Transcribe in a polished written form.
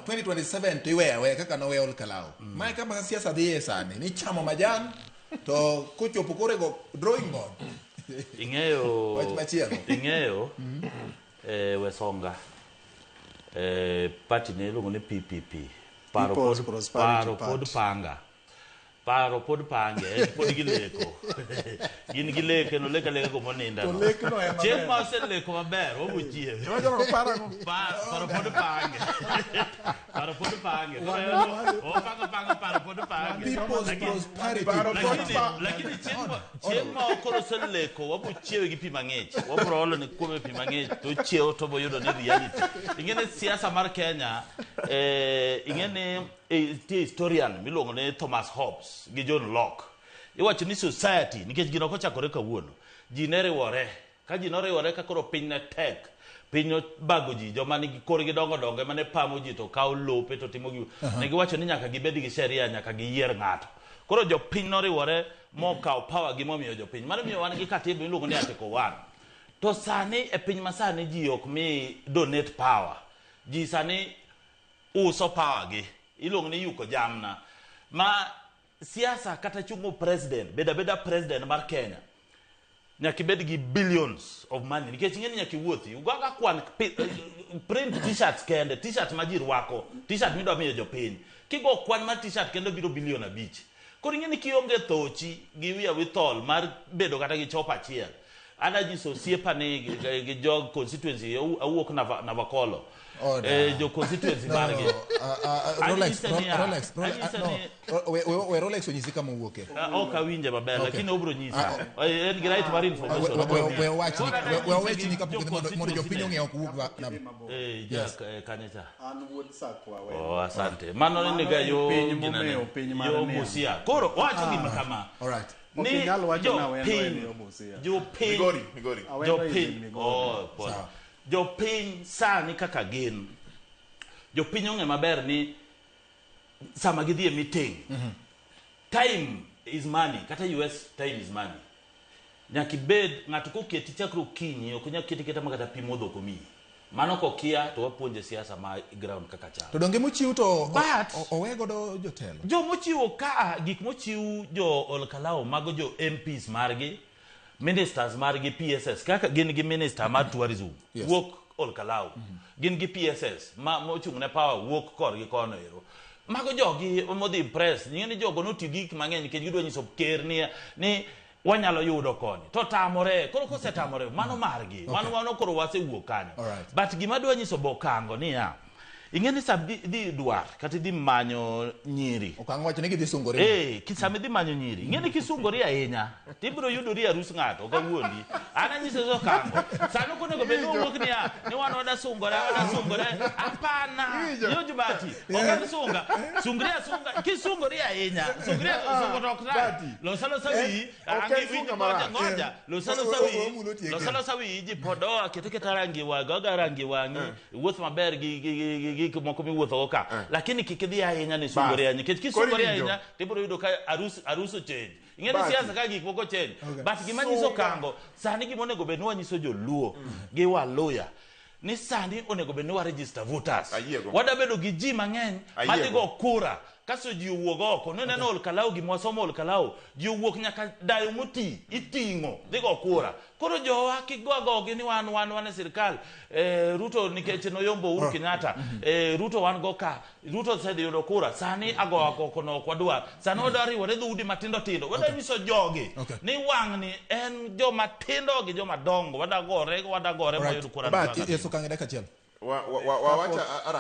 no 2027 to iwewe kaka nowe ol kalao mae kama siasa dhi sani ni chamo majan to kuchopo korego drawing board ing'eyo wach machielo ing'eyo wesonga party ne luongo ni PPP paro pod pange pod gileko gin gileke no leka go moninda chieng' ma oseleko maber obuchie paro pod pange paro pod pange lakini chieng' ma okoro oseleko wabuchiewe gi pi mang'ich wabro olo ne kuome pi mang'ich to chiewo to boyudo ni reality ing'ene siasa mar Kenya ing'ene historian miluongo ne Thomas Hobbes gi John Locke iwacho ni society nikech gino kochakore kawuono ji ne riwore ka ji noriwore ka koro piny ne tek piny bago ji joma nigi korgi dongo mane pamo ji to kawo lope to timo gi ne giwacho ni nyaka gibed gi sheria nyaka giyier ng'ato koro jopiny noriwore mokawo power gi momiyo jopiny mano miyo wan gi katiba miluongo ni Article 1 to sani e piny masani ji ok mi donate power ji sani uso power gi iluongo ni yuko jamna ma siasa kata chungo president beda president mar Kenya nyaka bed gi billions of money nikech ng'eni nyaka wuothi ugaga kwan print t-shirts kende t-shirt ma ji rwako t-shirt midwa miyo jopiny kigo kwan mar t-shirt kendo biro bilion 5 koro ng'eni kionge thochi gi wiya withol mar bedo kata gi chopa achiel ana ji so siepa ni gi jog constituency awuok Navakolo jo constituency margi Rolex onyisi kama wuoke ok awinje maber lakini obro nyisa en gi right mar information we watch ni kapo mondo jopiny ong'eyo kuwuok kanyecha an wuod sakwa asante mano ni ga yo Busia koro wacho gima kama alright ni jopiny sani kaka gin jopiny ong'e maber ni sama gidhi e meeting time is money kata US time is money nyaka ibed ng'ato koketi chakro kinyi ok nyaka keti keta makata pi modho komi mano kokia to wapuonje siasa ma ground kaka cha to donge mochiw to owego do jotelo jo mochiwo ka gik mochiw jo olkalao mago jo MPs margi ministers margi PSS kaka gin gi minister mar tourism wuok olkalao gin gi PSS ma mochung ne power wuok kor gi kono ero mago jogi modhi press ng'eni jogo noti gik mang'eny nikech gidwa nyiso ker ni wanyalo yudo koni to tamore koro kosetamore mano margi mano koro wasewuok kanyo but gima dwa nyiso bokango niya ing'eni sab di dwar kata di manyo nyiri okang' wacho ni gidhi sungore kisame di manyo nyiri ing'eni kisungori ahinya tibiro yudori arus ng'ato kawuondi ana nyiso zo kango sano konego bed owuok niya ni wan wada sungore apana yo jubati okang' sunga kisungori ahinya sungori tok losalo sawi ngoja losalo sawi ji podoa keteketa rangi waga rangi wangi wuoth maber gi moko miwuotho ka lakini kikidhi ahinya ni sungore ahinya kisungore ahinya tibiro yudo ka arus change ing'eni siasa ka gik moko change but gima nyiso kango sani gimonego bed ni wanyiso joluo gi waluya ni sani onego bed ni wa register voters wada bedo gi ji mang'eny madhigo kura kaso ji owuog oko neno olkalao gima wasomo olkalao ji owuok nyaka dayo moti iting'o dhigo kura koro jowa kigogi ni wan e sirkal Ruto nikech noyombo Uhuru Kenyatta Ruto wan go ka Ruto sedi yudo kura sani ago kono kwadwa sani odari wore dhudi matindo tindo wada nyiso jogi ni wang'ni en joma tindo gi joma dongo wada gore moyudo kura but yeso kang'e dakika achiel wacha